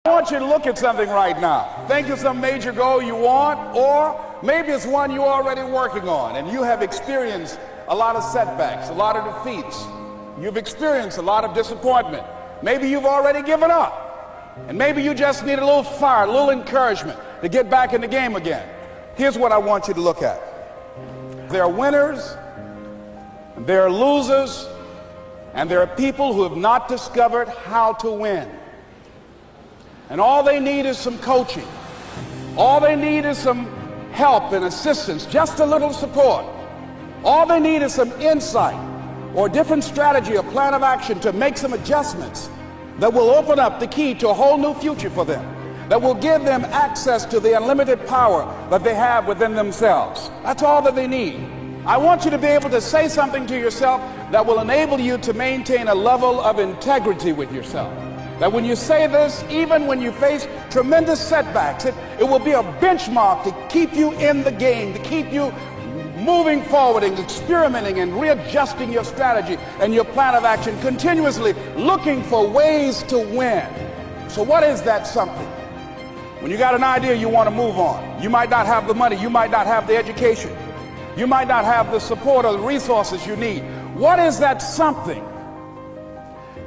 I want you to look at something right now. Think of some major goal you want, or maybe it's one you're already working on and you have experienced a lot of setbacks, a lot of defeats. You've experienced a lot of disappointment. Maybe you've already given up, and maybe you just need a little fire, a little encouragement to get back in the game again. Here's what I want you to look at. There are winners, there are losers, and there are people who have not discovered how to win. And all they need is some coaching. All they need is some help and assistance, just a little support. All they need is some insight or a different strategy, a plan of action to make some adjustments that will open up the key to a whole new future for them, that will give them access to the unlimited power that they have within themselves. That's all that they need. I want you to be able to say something to yourself that will enable you to maintain a level of integrity with yourself. That when you say this, even when you face tremendous setbacks, it will be a benchmark to keep you in the game, to keep you moving forward and experimenting and readjusting your strategy and your plan of action, continuously looking for ways to win. So what is that something? When you got an idea you want to move on, you might not have the money, you might not have the education, you might not have the support or the resources you need. What is that something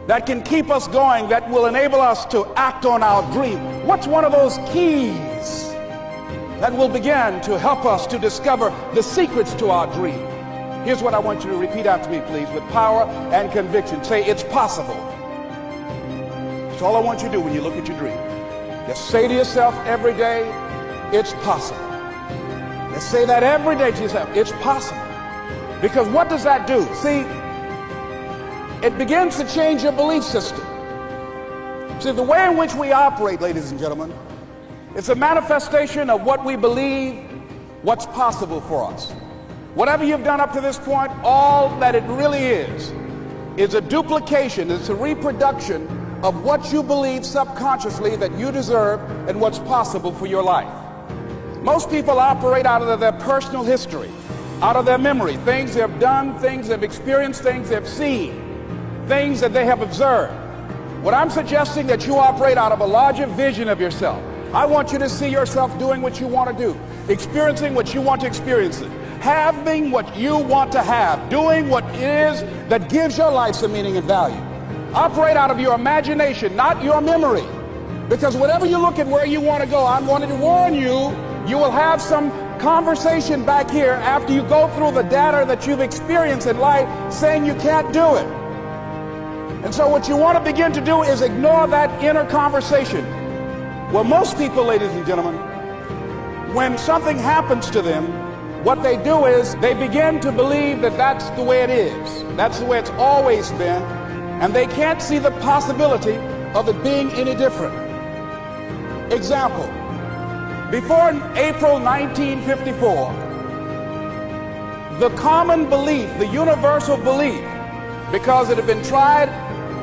that can keep us going, that will enable us to act on our dream? What's one of those keys that will begin to help us to discover the secrets to our dream? Here's what I want you to repeat after me, please, with power and conviction. Say, it's possible. That's all I want you to do when you look at your dream. Just say to yourself every day, it's possible. Just say that every day to yourself, it's possible. Because what does that do? See, it begins to change your belief system. See, the way in which we operate, ladies and gentlemen, it's a manifestation of what we believe, what's possible for us. Whatever you've done up to this point, all that it really is a duplication, it's a reproduction of what you believe subconsciously that you deserve and what's possible for your life. Most people operate out of their personal history, out of their memory, things they've done, things they've experienced, things they've seen, things that they have observed. What I'm suggesting that you operate out of a larger vision of yourself. I want you to see yourself doing what you want to do, experiencing what you want to experience, having what you want to have, doing what it is that gives your life some meaning and value. Operate out of your imagination, not your memory. Because whatever you look at where you want to go, I wanted to warn you, you will have some conversation back here after you go through the data that you've experienced in life saying you can't do it. And so what you want to begin to do is ignore that inner conversation. Well, most people, ladies and gentlemen, when something happens to them, what they do is they begin to believe that that's the way it is. That's the way it's always been. And they can't see the possibility of it being any different. Example, before April 1954, the common belief, the universal belief, because it had been tried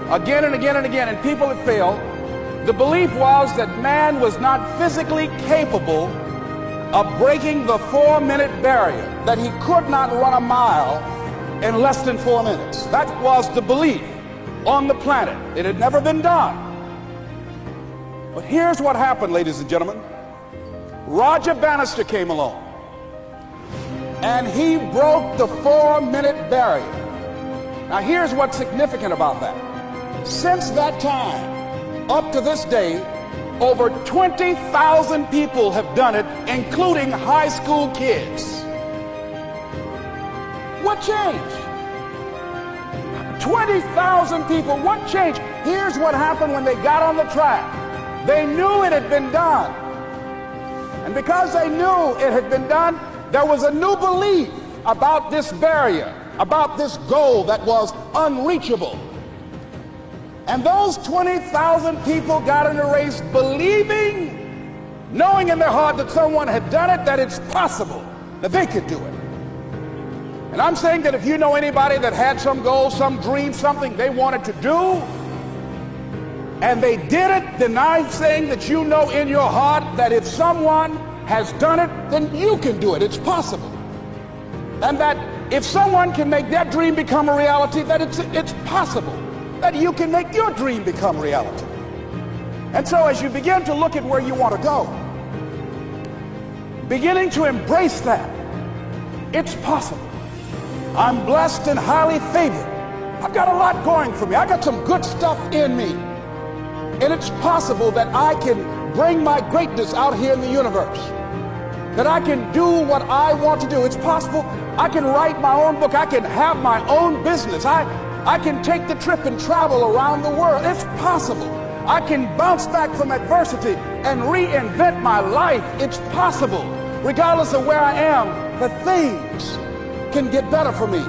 again and again and again and people had failed, the belief was that man was not physically capable of breaking the 4-minute barrier, that he could not run a mile in less than 4 minutes. That was the belief on the planet. It had never been done. But here's what happened, ladies and gentlemen. Roger Bannister came along, and he broke the 4-minute barrier. Now here's what's significant about that. Since that time, up to this day, over 20,000 people have done it, including high school kids. What changed? 20,000 people, what changed? Here's what happened when they got on the track. They knew it had been done. And because they knew it had been done, there was a new belief about this barrier, about this goal that was unreachable. And those 20,000 people got in the race believing, knowing in their heart that someone had done it, that it's possible, that they could do it. And I'm saying that if you know anybody that had some goal, some dream, something they wanted to do, and they did it, then I'm saying that you know in your heart that if someone has done it, then you can do it. It's possible. And that if someone can make their dream become a reality, that it's possible that you can make your dream become reality. And so as you begin to look at where you want to go, beginning to embrace that, it's possible. I'm blessed and highly favored. I've got a lot going for me. I got some good stuff in me. And it's possible that I can bring my greatness out here in the universe. That I can do what I want to do. It's possible I can write my own book. I can have my own business. I can take the trip and travel around the world. It's possible. I can bounce back from adversity and reinvent my life. It's possible. Regardless of where I am, the things can get better for me.